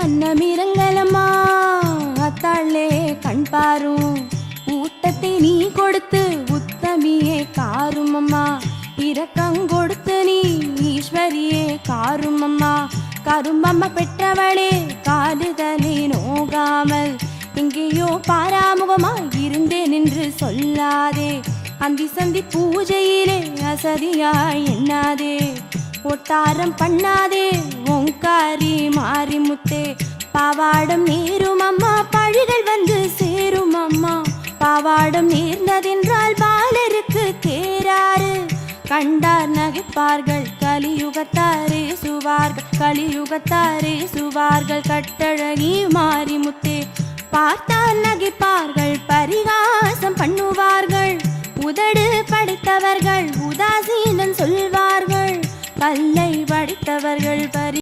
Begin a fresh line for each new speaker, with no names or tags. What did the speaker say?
அன்னமிரங்கலம்மா அத்தாளே கண் பாரும் ஊட்டத்தை நீ கொடுத்து உத்தமியே காரும் அம்மா இரக்கங்கொடுத்து நீ ஈஸ்வரியே காரும் அம்மா கரும்பம்மா பெற்றவளே காலுதனை நோகாமல் எங்கேயோ பாராமுகமாய் இருந்தேன் என்று சொல்லாதே அந்தி சந்தி பூஜையிலே அசதியாய் எண்ணாதே ஒட்டாரம் பண்ணாதே ஓங்காரி மாரிமுத்தே பாவாடம் நேரும் அம்மா பழிகள் வந்து சேரும் அம்மா பாவாடம் நேர்ந்ததென்றால் பாலருக்கு தேராறு கண்டார் நகைப்பார்கள் கலியுகத்தாரே சுவார்கள் கலியுகத்தாரே சுவார்கள் கட்டழகி மாரிமுத்தே பார்த்தார் நகைப்பார்கள் பரிகாசம் பண்ணுவார்கள் உதடு படைத்தவர்கள் உதாசீனம் சொல்வார்கள் கல்லை படித்தவர்கள்